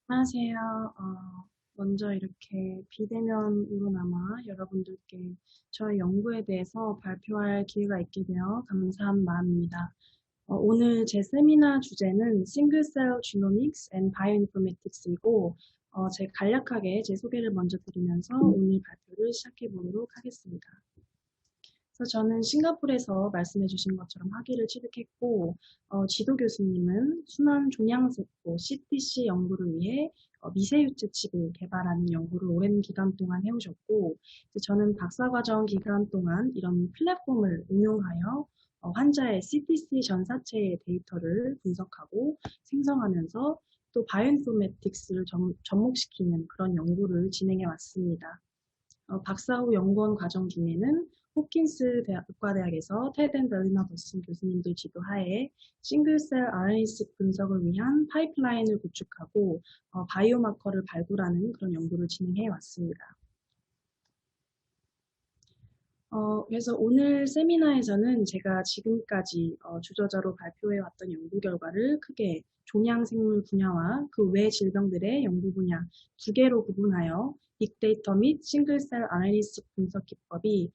안녕하세요. 먼저 이렇게 비대면으로나마 여러분들께 저의 연구에 대해서 발표할 기회가 있게 되어 감사한 마음입니다. 오늘 제 세미나 주제는 Single Cell Genomics and Bioinformatics이고, 간략하게 제 소개를 먼저 드리면서 오늘 발표를 시작해 보도록 하겠습니다. 그래서 저는 싱가포르에서 말씀해 주신 것처럼 학위를 취득했고, 지도 교수님은 순환 종양세포 CTC 연구를 위해 미세유체 칩을 개발하는 연구를 오랜 기간 동안 해오셨고, 저는 박사과정 기간 동안 이런 플랫폼을 응용하여 환자의 CTC 전사체의 데이터를 분석하고 생성하면서 또 바이오인포메틱스를 접목시키는 그런 연구를 진행해 왔습니다. 박사 후 연구원 과정 중에는 호킨스 의과대학에서 테드 앤 벨리나 버슨 교수님들 지도하에 싱글셀 RNA-seq 분석을 위한 파이프라인을 구축하고 바이오마커를 발굴하는 그런 연구를 진행해 왔습니다. 그래서 오늘 세미나에서는 제가 지금까지 주저자로 발표해왔던 연구 결과를 크게 종양생물 분야와 그 외 질병들의 연구 분야 두 개로 구분하여 빅데이터 및 싱글셀 RNA-seq 분석 기법이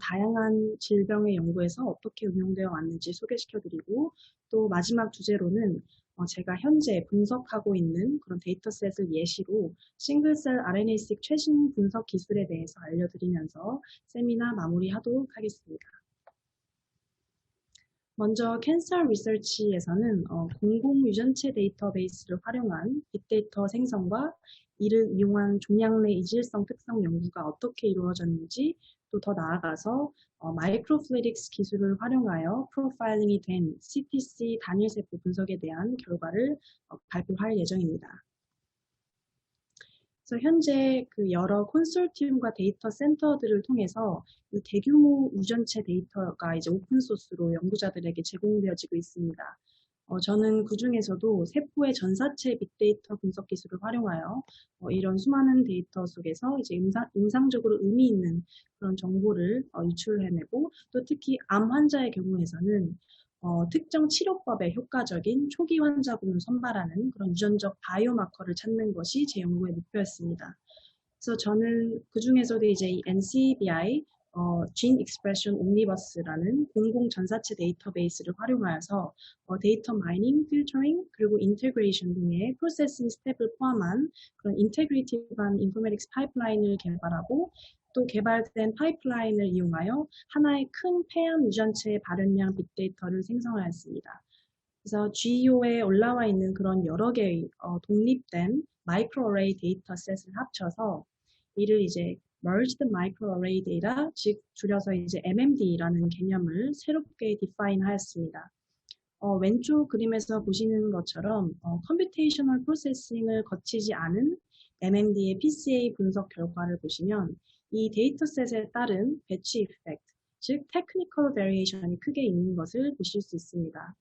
다양한 질병의 연구에서 어떻게 응용되어 왔는지 소개시켜드리고, 또 마지막 주제로는 제가 현재 분석하고 있는 그런 데이터셋을 예시로 싱글셀 RNA-seq 최신 분석 기술에 대해서 알려드리면서 세미나 마무리하도록 하겠습니다. 먼저 캔서 리서치에서는 공공 유전체 데이터베이스를 활용한 빅데이터 생성과 이를 이용한 종양 내 이질성 특성 연구가 어떻게 이루어졌는지, 또 더 나아가서 마이크로플루이딕스 기술을 활용하여 프로파일링이 된 CTC 단일세포 분석에 대한 결과를 발표할 예정입니다. 그래서 현재 그 여러 컨소티움과 데이터 센터들을 통해서 이 대규모 유전체 데이터가 이제 오픈소스로 연구자들에게 제공되어지고 있습니다. 저는 그 중에서도 세포의 전사체 빅데이터 분석 기술을 활용하여 이런 수많은 데이터 속에서 이제 임상적으로 의미 있는 그런 정보를 유출해내고, 또 특히 암 환자의 경우에서는 특정 치료법에 효과적인 초기 환자군을 선발하는 그런 유전적 바이오마커를 찾는 것이 제 연구의 목표였습니다. 그래서 저는 그 중에서도 이제 이 NCBI Gene Expression Omnibus라는 공공 전사체 데이터베이스를 활용하여서 데이터 마이닝, 필터링, 그리고 인테그레이션 등의 프로세싱 스텝을 포함한 그런 인테그레이티브한 인포메틱스 파이프라인을 개발하고, 또 개발된 파이프라인을 이용하여 하나의 큰 폐암 유전체의 발현량 빅데이터를 생성하였습니다. 그래서 GEO에 올라와 있는 그런 여러 개의 독립된 마이크로어레이 데이터셋을 합쳐서 이를 이제 Merged Microarray Data, 즉 줄여서 이제 MMD라는 개념을 새롭게 디파인하였습니다. 왼쪽 그림에서 보시는 것처럼 컴퓨테이셔널 프로세싱을 거치지 않은 MMD의 PCA 분석 결과를 보시면 이 데이터셋에 따른 배치 이펙트, 즉 테크니컬 베리에이션이 크게 있는 것을 보실 수 있습니다.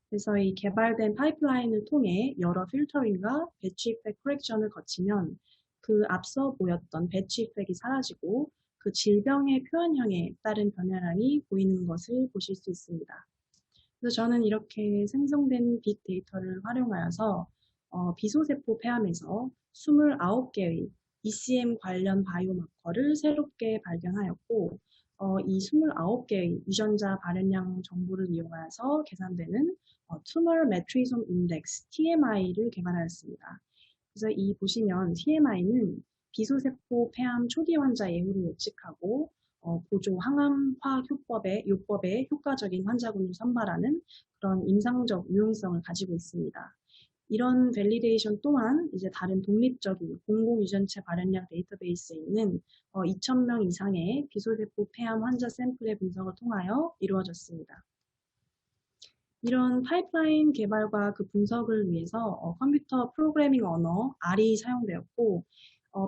그래서 이 개발된 파이프라인을 통해 여러 필터링과 배치 이펙트 코렉션을 거치면 그 앞서 보였던 배치 이펙트가 사라지고 그 질병의 표현형에 따른 변화량이 보이는 것을 보실 수 있습니다. 그래서 저는 이렇게 생성된 빅데이터를 활용하여서 비소세포 폐암에서 29개의 ECM 관련 바이오마커를 새롭게 발견하였고, 이 29개의 유전자 발현량 정보를 이용하여서 계산되는 Tumor Metrisome Index (TMI를) 개발하였습니다. 그래서 이 보시면 TMI는 비소세포 폐암 초기 환자 예후를 예측하고 보조 항암 화학 요법에 효과적인 환자군을 선발하는 그런 임상적 유용성을 가지고 있습니다. 이런 밸리데이션 또한 이제 다른 독립적인 공공 유전체 발현량 데이터베이스에 있는 2,000명 이상의 비소세포 폐암 환자 샘플의 분석을 통하여 이루어졌습니다. 이런 파이프라인 개발과 그 분석을 위해서 컴퓨터 프로그래밍 언어 R이 사용되었고,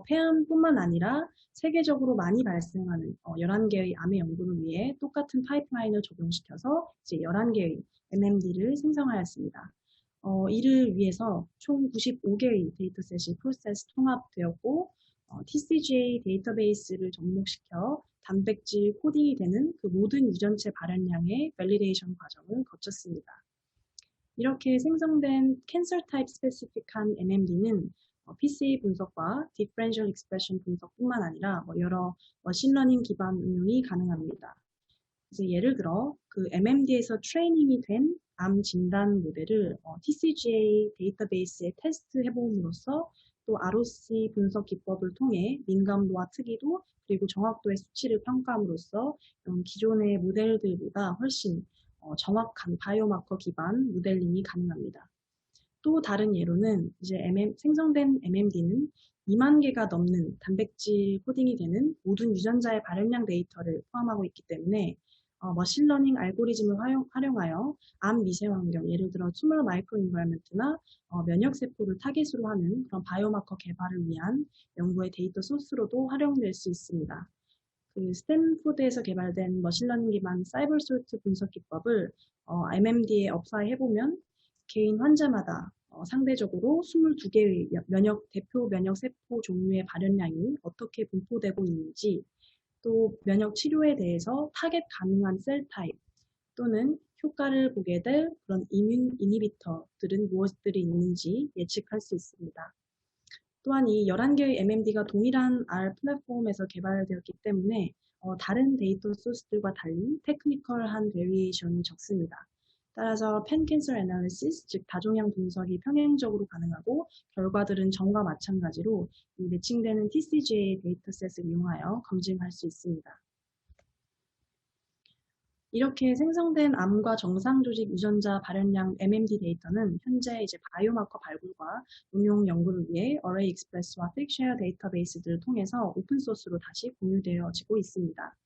폐암뿐만 아니라 세계적으로 많이 발생하는 11개의 암의 연구를 위해 똑같은 파이프라인을 적용시켜서 이제 11개의 MMD를 생성하였습니다. 이를 위해서 총 95개의 데이터셋이 프로세스 통합되었고, TCGA 데이터베이스를 접목시켜 단백질 코딩이 되는 그 모든 유전체 발현량의 밸리데이션 과정을 거쳤습니다. 이렇게 생성된 캔서 타입 스페시픽한 MMD는 PCA 분석과 디퍼런셜 익스프레션 분석뿐만 아니라 여러 머신러닝 기반 응용이 가능합니다. 그래서 예를 들어 그 MMD에서 트레이닝이 된 암 진단 모델을 TCGA 데이터베이스에 테스트 해봄으로써 또 ROC 분석 기법을 통해 민감도와 특이도 그리고 정확도의 수치를 평가함으로써 기존의 모델들보다 훨씬 정확한 바이오마커 기반 모델링이 가능합니다. 또 다른 예로는 이제 생성된 MMD는 2만 개가 넘는 단백질 코딩이 되는 모든 유전자의 발현량 데이터를 포함하고 있기 때문에 머신러닝 알고리즘을 활용하여 암 미세 환경, 예를 들어 튜머 마이크로 인바이먼트나 면역 세포를 타겟으로 하는 그런 바이오마커 개발을 위한 연구의 데이터 소스로도 활용될 수 있습니다. 그 스탠포드에서 개발된 머신러닝 기반 사이버 솔트 분석 기법을 MMD에 업사해보면 개인 환자마다 상대적으로 22개의 대표 면역 세포 종류의 발현량이 어떻게 분포되고 있는지, 또 면역 치료에 대해서 타겟 가능한 셀 타입 또는 효과를 보게 될 그런 이뮨 이니비터들은 무엇들이 있는지 예측할 수 있습니다. 또한 이 11개의 MMD가 동일한 R 플랫폼에서 개발되었기 때문에 다른 데이터 소스들과 달리 테크니컬한 베리에이션이 적습니다. 따라서 팬캔서 애널리시스, 즉 다종양 분석이 평행적으로 가능하고 결과들은 전과 마찬가지로 이 매칭되는 TCGA 데이터셋을 이용하여 검증할 수 있습니다. 이렇게 생성된 암과 정상 조직 유전자 발현량 MMD 데이터는 현재 이제 바이오마커 발굴과 응용 연구를 위해 어레이 익스프레스와 픽쉐어 데이터베이스들을 통해서 오픈소스로 다시 공유되어지고 있습니다.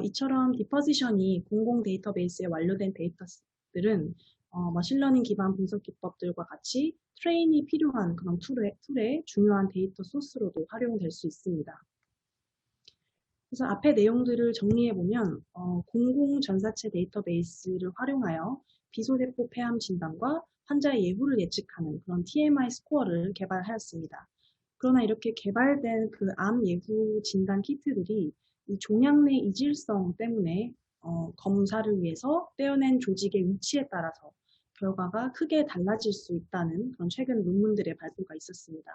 이처럼 디퍼지션이 공공 데이터베이스에 완료된 데이터들은 머신러닝 기반 분석 기법들과 같이 트레인이 필요한 그런 툴의 중요한 데이터 소스로도 활용될 수 있습니다. 그래서 앞의 내용들을 정리해보면 공공 전사체 데이터베이스를 활용하여 비소대포 폐암 진단과 환자의 예후를 예측하는 그런 TMI 스코어를 개발하였습니다. 그러나 이렇게 개발된 그 암 예후 진단 키트들이 이 종양 내 이질성 때문에 검사를 위해서 떼어낸 조직의 위치에 따라서 결과가 크게 달라질 수 있다는 그런 최근 논문들의 발표가 있었습니다.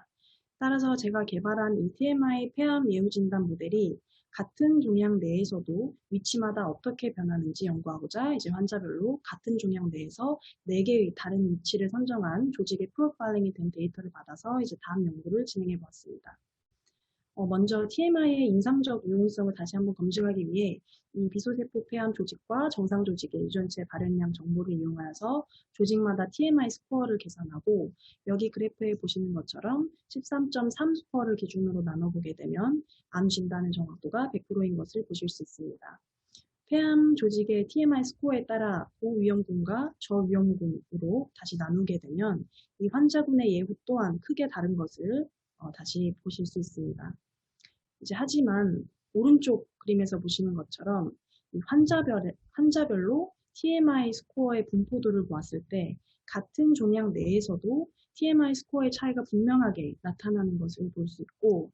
따라서 제가 개발한 이 TMI 폐암 예후 진단 모델이 같은 종양 내에서도 위치마다 어떻게 변하는지 연구하고자 이제 환자별로 같은 종양 내에서 4개의 다른 위치를 선정한 조직의 프로파일링이 된 데이터를 받아서 이제 다음 연구를 진행해 보았습니다. 먼저 TMI의 임상적 유용성을 다시 한번 검증하기 위해 이 비소세포 폐암 조직과 정상 조직의 유전체 발현량 정보를 이용하여서 조직마다 TMI 스코어를 계산하고, 여기 그래프에 보시는 것처럼 13.3 스코어를 기준으로 나눠보게 되면 암 진단의 정확도가 100%인 것을 보실 수 있습니다. 폐암 조직의 TMI 스코어에 따라 고위험군과 저위험군으로 다시 나누게 되면 이 환자군의 예후 또한 크게 다른 것을 다시 보실 수 있습니다. 하지만 오른쪽 그림에서 보시는 것처럼 이 환자별로 TMI 스코어의 분포도를 보았을 때 같은 종양 내에서도 TMI 스코어의 차이가 분명하게 나타나는 것을 볼 수 있고,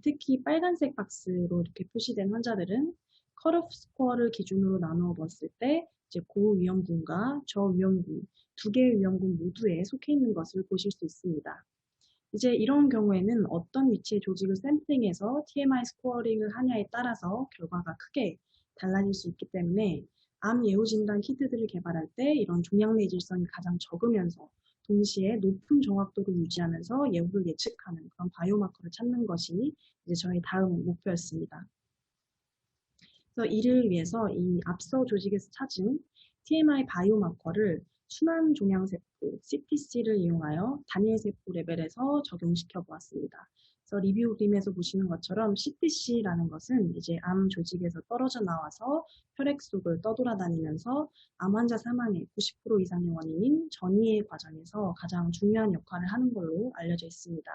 특히 빨간색 박스로 이렇게 표시된 환자들은 컷오프 스코어를 기준으로 나누어 봤을 때 이제 고위험군과 저위험군 두 개의 위험군 모두에 속해 있는 것을 보실 수 있습니다. 이제 이런 경우에는 어떤 위치의 조직을 샘플링해서 TMI 스코어링을 하냐에 따라서 결과가 크게 달라질 수 있기 때문에 암 예후 진단 키트들을 개발할 때 이런 종양 내 질성이 가장 적으면서 동시에 높은 정확도를 유지하면서 예후를 예측하는 그런 바이오마커를 찾는 것이 이제 저의 다음 목표였습니다. 그래서 이를 위해서 이 앞서 조직에서 찾은 TMI 바이오마커를 순환 종양세포 CTC를 이용하여 단일 세포 레벨에서 적용시켜 보았습니다. 그래서 리뷰 그림에서 보시는 것처럼 CTC라는 것은 이제 암 조직에서 떨어져 나와서 혈액 속을 떠돌아다니면서 암 환자 사망의 90% 이상의 원인인 전이의 과정에서 가장 중요한 역할을 하는 걸로 알려져 있습니다.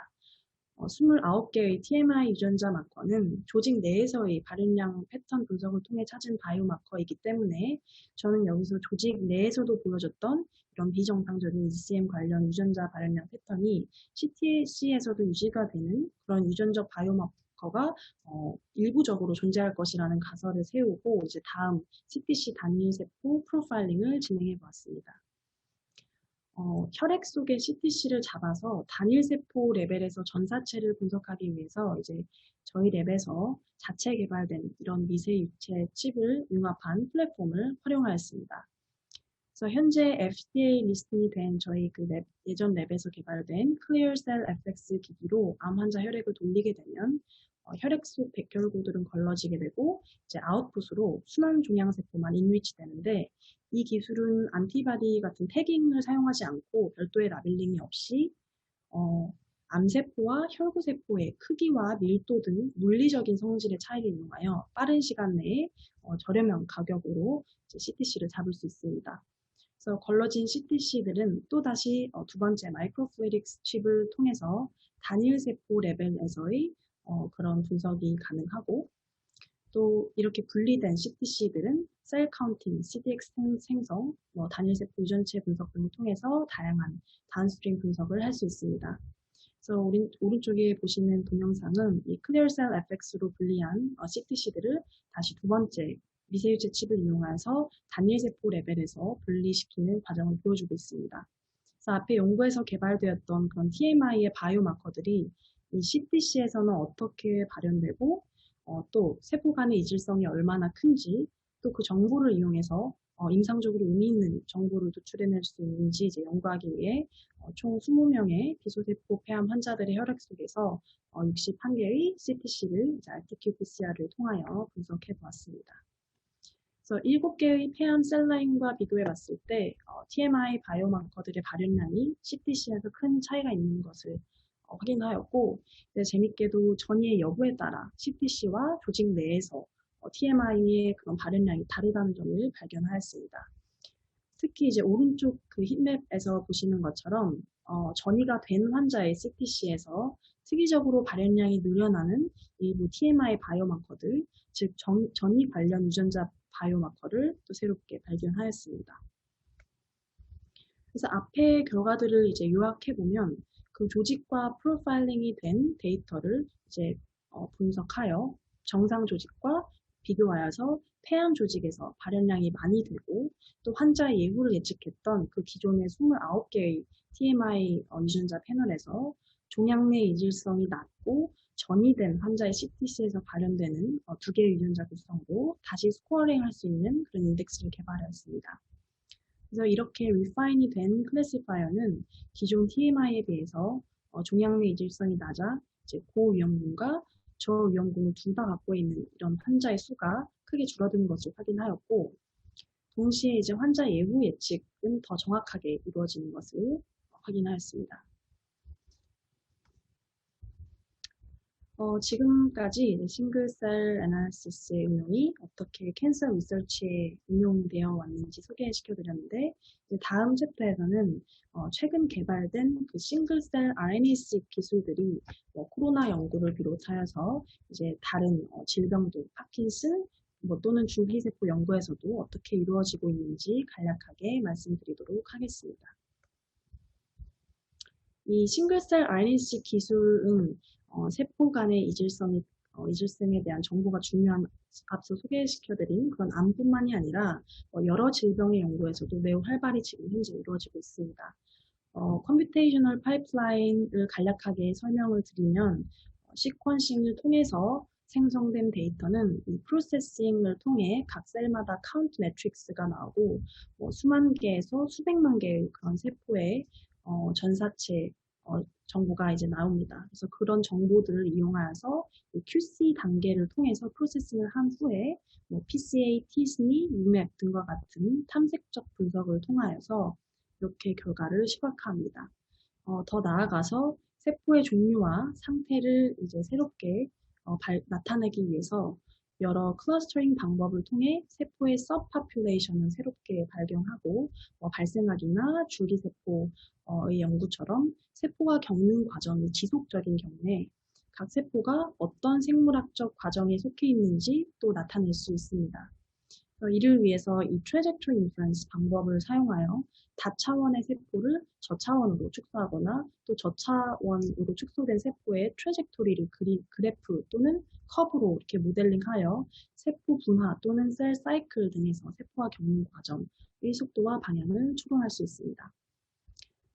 29개의 TMI 유전자 마커는 조직 내에서의 발현량 패턴 분석을 통해 찾은 바이오마커이기 때문에 저는 여기서 조직 내에서도 보여줬던 이런 비정상적인 ECM 관련 유전자 발현량 패턴이 CTC에서도 유지가 되는 그런 유전적 바이오마커가 일부적으로 존재할 것이라는 가설을 세우고 이제 다음 CTC 단일 세포 프로파일링을 진행해 보았습니다. 혈액 속의 CTC를 잡아서 단일 세포 레벨에서 전사체를 분석하기 위해서 이제 저희 랩에서 자체 개발된 이런 미세 유체 칩을 융합한 플랫폼을 활용하였습니다. 그래서 현재 FDA 리스팅이 된 저희 그 예전 랩에서 개발된 Clear Cell FX 기기로 암 환자 혈액을 돌리게 되면 혈액 속 백혈구들은 걸러지게 되고 이제 아웃풋으로 순환 종양세포만 인위치 되는데 이 기술은 안티바디 같은 태깅을 사용하지 않고 별도의 라벨링이 없이 암세포와 혈구세포의 크기와 밀도 등 물리적인 성질의 차이를 이용하여 빠른 시간 내에 저렴한 가격으로 CTC를 잡을 수 있습니다. 그래서 걸러진 CTC들은 또다시 두 번째 마이크로플루이딕스 칩을 통해서 단일 세포 레벨에서의 그런 분석이 가능하고 또 이렇게 분리된 CTC들은 셀 카운팅, CDX 생성, 단일 세포 유전체 분석 등을 통해서 다양한 다운스트림 분석을 할 수 있습니다. 그래서 오른쪽에 보시는 동영상은 이 클리어 셀 FX로 분리한 CTC들을 다시 두 번째 미세유체 칩을 이용해서 단일 세포 레벨에서 분리시키는 과정을 보여주고 있습니다. 그래서 앞에 연구에서 개발되었던 그런 TMI의 바이오마커들이 이 CTC에서는 어떻게 발현되고 또 세포 간의 이질성이 얼마나 큰지 또 그 정보를 이용해서 임상적으로 의미 있는 정보를 도출해낼 수 있는지 이제 연구하기 위해 총 20명의 기소세포 폐암 환자들의 혈액 속에서 61개의 CTC를 RT-qPCR을 통하여 분석해 보았습니다. 그래서 7개의 폐암 셀라인과 비교해 봤을 때 TMI 바이오마커들의 발현량이 CTC에서 큰 차이가 있는 것을 확인하였고 재밌게도 전이의 여부에 따라 CTC와 조직 내에서 TMI의 그런 발현량이 다르다는 점을 발견하였습니다. 특히 이제 오른쪽 그 힙맵에서 보시는 것처럼 전이가 된 환자의 CTC에서 특이적으로 발현량이 늘어나는 일부 TMI 바이오마커들, 즉 전이 관련 유전자 바이오마커를 또 새롭게 발견하였습니다. 그래서 앞의 결과들을 이제 요약해 보면 그 조직과 프로파일링이 된 데이터를 이제 분석하여 정상 조직과 비교하여서 폐암 조직에서 발현량이 많이 되고 또 환자의 예후를 예측했던 그 기존의 29개의 TMI 유전자 패널에서 종양 내 이질성이 낮고 전이된 환자의 CTC에서 발현되는 2개의 유전자 구성으로 다시 스코어링할 수 있는 그런 인덱스를 개발하였습니다. 그래서 이렇게 리파인이 된 클래시파이어는 기존 TMI에 비해서 종양 내 이질성이 낮아 이제 고위험군과 저위험군을 둘 다 갖고 있는 이런 환자의 수가 크게 줄어드는 것을 확인하였고 동시에 이제 환자 예후 예측은 더 정확하게 이루어지는 것을 확인하였습니다. 지금까지 싱글셀 애널리시스의 응용이 어떻게 캔서 리서치에 응용되어 왔는지 소개시켜드렸는데 다음 챕터에서는 최근 개발된 그 싱글셀 RNA-seq 기술들이 코로나 연구를 비롯하여서 이제 다른 질병들, 파킨슨 또는 줄기세포 연구에서도 어떻게 이루어지고 있는지 간략하게 말씀드리도록 하겠습니다. 이 싱글셀 RNA-seq 기술은 세포 간의 이질성에 대한 정보가 중요한 앞서 소개시켜드린 그런 암뿐만이 아니라 여러 질병의 연구에서도 매우 활발히 지금 현재 이루어지고 있습니다. 컴퓨테이셔널 파이프라인을 간략하게 설명을 드리면 시퀀싱을 통해서 생성된 데이터는 이 프로세싱을 통해 각 셀마다 카운트 매트릭스가 나오고 수만 개에서 수백만 개의 그런 세포의 전사체 정보가 이제 나옵니다. 그래서 그런 정보들을 이용하여서 QC 단계를 통해서 프로세싱을 한 후에 PCA, t-SNE, UMAP 등과 같은 탐색적 분석을 통하여서 이렇게 결과를 시각화합니다. 더 나아가서 세포의 종류와 상태를 이제 새롭게 나타내기 위해서 여러 클러스터링 방법을 통해 세포의 서브파퓰레이션을 새롭게 발견하고 발생학이나 줄기세포의 연구처럼 세포가 겪는 과정이 지속적인 경우에 각 세포가 어떤 생물학적 과정에 속해 있는지 또 나타낼 수 있습니다. 이를 위해서 이 트래젝토리 인퍼런스 방법을 사용하여 다차원의 세포를 저차원으로 축소하거나 또 저차원으로 축소된 세포의 트래젝토리를 그래프 또는 커브로 이렇게 모델링하여 세포 분화 또는 셀 사이클 등에서 세포가 겪는 과정의 속도와 방향을 추론할 수 있습니다.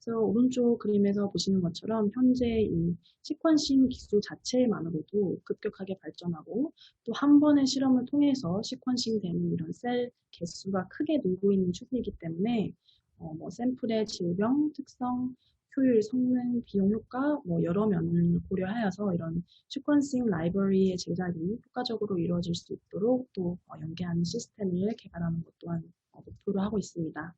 그래서 오른쪽 그림에서 보시는 것처럼 현재 이 시퀀싱 기술 자체만으로도 급격하게 발전하고 또 한 번의 실험을 통해서 시퀀싱 되는 이런 셀 개수가 크게 늘고 있는 추세이기 때문에 뭐 샘플의 질병, 특성, 효율, 성능, 비용 효과 뭐 여러 면을 고려하여서 이런 시퀀싱 라이브러리의 제작이 효과적으로 이루어질 수 있도록 또 연계하는 시스템을 개발하는 것 또한 목표로 하고 있습니다.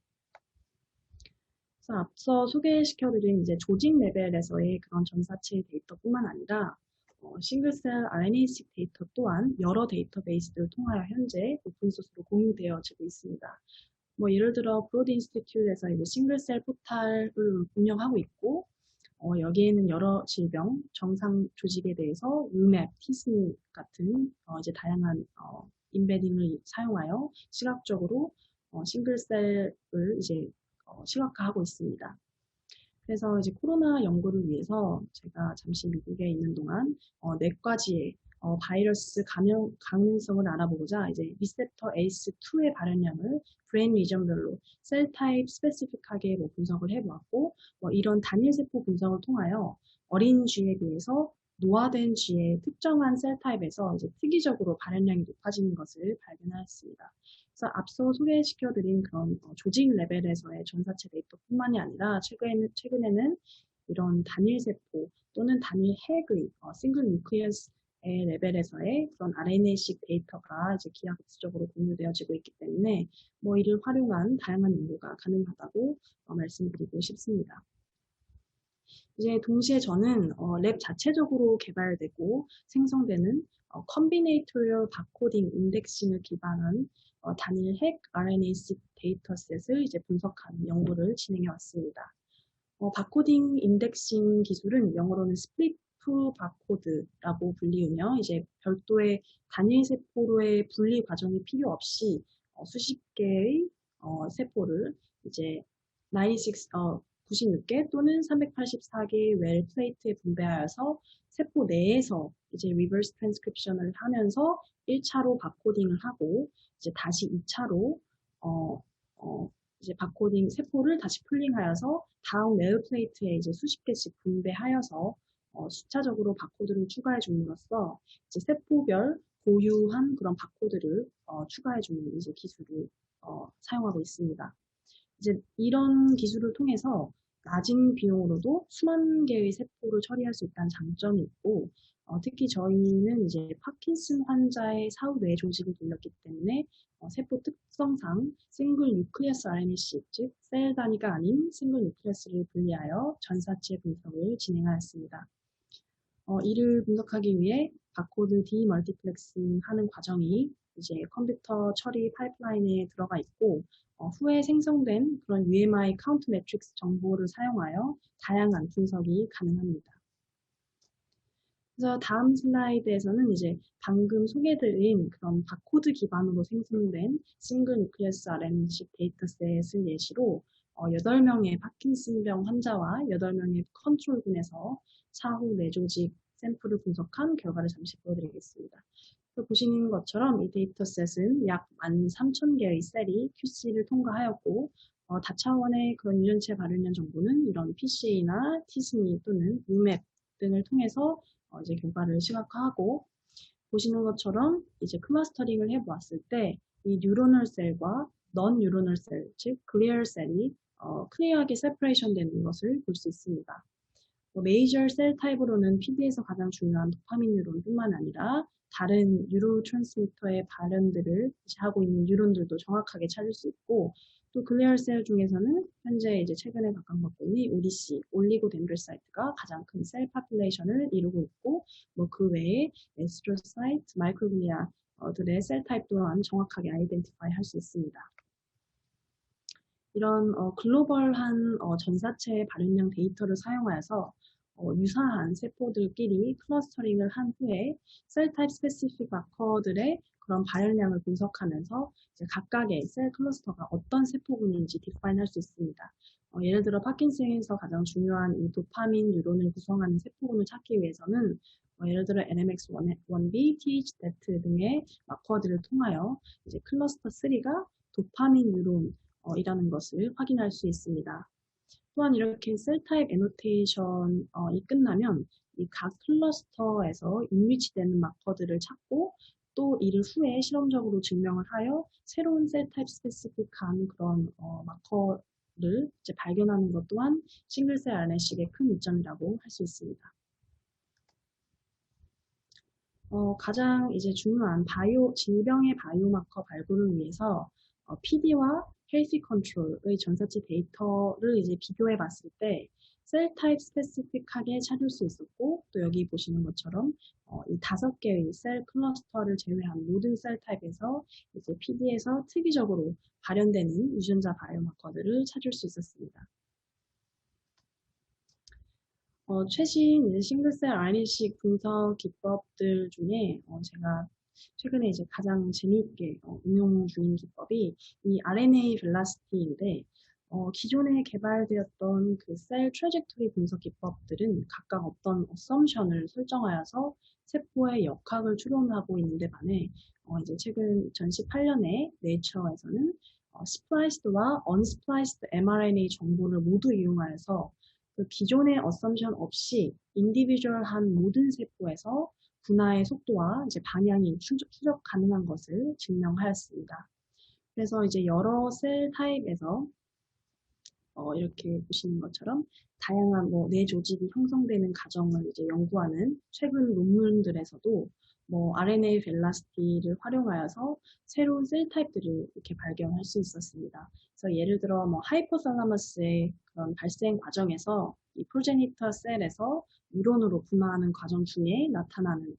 그래서 앞서 소개시켜드린 이제 조직 레벨에서의 그런 전사체 데이터뿐만 아니라 싱글셀 RNA-seq 데이터 또한 여러 데이터베이스를 통하여 현재 오픈소스로 공유되어지고 있습니다. 뭐 예를 들어 브로드 인스티튜트에서 이제 싱글셀 포탈을 운영하고 있고 여기에는 여러 질병, 정상 조직에 대해서 UMAP, TSNE 같은 이제 다양한 인베딩을 사용하여 시각적으로 싱글셀을 이제 시각화하고 있습니다. 그래서 이제 코로나 연구를 위해서 제가 잠시 미국에 있는 동안 네 가지의 바이러스 감염성을 알아보고자 이제 리셉터 ACE2의 발현량을 브레인 리전별로 셀 타입 스페시픽하게 분석을 해보았고 이런 단일 세포 분석을 통하여 어린 쥐에 비해서 노화된 쥐의 특정한 셀 타입에서 이제 특이적으로 발현량이 높아지는 것을 발견하였습니다. 그래서 앞서 소개시켜드린 그런 조직 레벨에서의 전사체 데이터뿐만이 아니라 최근에는 이런 단일 세포 또는 단일 핵의 싱글 뉴클리어스의 레벨에서의 그런 RNA-seq 데이터가 이제 기하급수적으로 공유되어지고 있기 때문에 뭐 이를 활용한 다양한 연구가 가능하다고 말씀드리고 싶습니다. 이제 동시에 저는 랩 자체적으로 개발되고 생성되는 컴비네이토리얼 바코딩 인덱싱을 기반한 단일 핵 RNA-seq 데이터셋을 이제 분석하는 연구를 진행해 왔습니다. 바코딩 인덱싱 기술은 영어로는 스플릿 프루 바코드라고 불리우며 이제 별도의 단일 세포로의 분리 과정이 필요 없이 수십 개의 세포를 이제 96개 또는 384개의 웰 플레이트에 분배하여서 세포 내에서 이제 리버스 트랜스크립션을 하면서 1차로 바코딩을 하고 이제 다시 2차로 이제 바코딩 세포를 다시 풀링하여서 다음 웰 플레이트에 이제 수십 개씩 분배하여서 숫자적으로 바코드를 추가해 줌으로써 이제 세포별 고유한 그런 바코드를 추가해 주는 이제 기술을 사용하고 있습니다. 이제 이런 기술을 통해서 낮은 비용으로도 수만 개의 세포를 처리할 수 있다는 장점이 있고 특히 저희는 이제 파킨슨 환자의 사후 뇌 조직을 돌렸기 때문에 세포 특성상 싱글 뉴클리어스 RNA-seq, 즉 셀 단위가 아닌 싱글 뉴클리어스를 분리하여 전사체 분석을 진행하였습니다. 이를 분석하기 위해 바코드 디멀티플렉싱 하는 과정이 이제 컴퓨터 처리 파이프라인에 들어가 있고 후에 생성된 그런 UMI 카운트 매트릭스 정보를 사용하여 다양한 분석이 가능합니다. 그래서 다음 슬라이드에서는 이제 방금 소개드린 그런 바코드 기반으로 생성된 싱글 뉴클리어스 RNA-seq 데이터셋을 예시로 8명의 파킨슨병 환자와 8명의 컨트롤군에서 사후 뇌조직 샘플을 분석한 결과를 잠시 보여드리겠습니다. 보시는 것처럼 이 데이터셋은 약 13,000개의 셀이 QC를 통과하였고 다차원의 그런 유전체 발현량 정보는 이런 PCA나 TSNE 또는 UMAP 등을 통해서 이제 결과를 시각화하고 보시는 것처럼 이제 클러스터링을 해보았을 때 이 뉴로널 셀과 넌 뉴로널 셀, 즉 글리얼 셀이 클리어하게 세퍼레이션 되는 것을 볼 수 있습니다. 메이저 셀 타입으로는 PD에서 가장 중요한 도파민 뉴론뿐만 아니라 다른 뉴로 트랜스미터의 발현들을 하고 있는 뉴론들도 정확하게 찾을 수 있고 또 글리얼 셀 중에서는 현재 이제 최근에 각광받고 있는 ODC, 올리고덴드로사이트가 가장 큰 셀 파퓰레이션을 이루고 있고 뭐 그 외에 에스트로사이트, 마이크로글리아들의 셀 타입 또한 정확하게 아이덴티파이 할 수 있습니다. 이런 글로벌한 전사체 발현량 데이터를 사용하여서 유사한 세포들끼리 클러스터링을 한 후에 셀 타입 스페시픽 마커들의 그런 발현량을 분석하면서 이제 각각의 셀 클러스터가 어떤 세포군인지 디파인할 수 있습니다. 예를 들어 파킨슨에서 가장 중요한 이 도파민 뉴론을 구성하는 세포군을 찾기 위해서는 예를 들어 NMX1B, THZ 등의 마커들을 통하여 이제 클러스터 3가 도파민 뉴론 이라는 것을 확인할 수 있습니다. 또한 이렇게 셀 타입 애노테이션이 끝나면 이 각 클러스터에서 인위치되는 마커들을 찾고 또 이를 후에 실험적으로 증명을 하여 새로운 셀 타입 스페시픽한 그런 마커를 이제 발견하는 것 또한 싱글셀 RNA-식의 큰 이점이라고 할 수 있습니다. 가장 이제 중요한 질병의 바이오마커 발굴을 위해서 PD와 헬시 컨트롤의 전사치 데이터를 이제 비교해 봤을 때 셀 타입 스페시픽하게 찾을 수 있었고 또 여기 보시는 것처럼 이 5개의 셀 클러스터를 제외한 모든 셀 타입에서 이제 PD에서 특이적으로 발현되는 유전자 바이오마커들을 찾을 수 있었습니다. 최신 이제 싱글셀 RNA-식 분석 기법들 중에 제가 최근에 이제 가장 재미있게 응용 중인 기법이 이 RNA 벨라시티인데 기존에 개발되었던 그 셀 트래젝토리 분석 기법들은 각각 어떤 어썸션을 설정하여서 세포의 역학을 추론하고 있는데 반해 이제 최근 2018년에 네이처에서는 스플라이스드와 언스플라이스드 mRNA 정보를 모두 이용하여서 그 기존의 어썸션 없이 인디비주얼한 모든 세포에서 분화의 속도와 이제 방향이 추적 가능한 것을 증명하였습니다. 그래서 이제 여러 셀 타입에서 이렇게 보시는 것처럼 다양한 뇌 조직이 형성되는 과정을 이제 연구하는 최근 논문들에서도 RNA 벨라시티를 활용하여서 새로운 셀 타입들을 이렇게 발견할 수 있었습니다. 그래서 예를 들어 하이포살라머스의 그런 발생 과정에서 이 프로제니터 셀에서 뉴런으로 분화하는 과정 중에 나타나는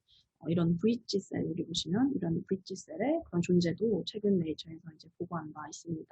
이런 브릿지 셀, 여기 보시면 이런 브릿지 셀의 그런 존재도 최근 네이처에서 이제 보고한 바 있습니다.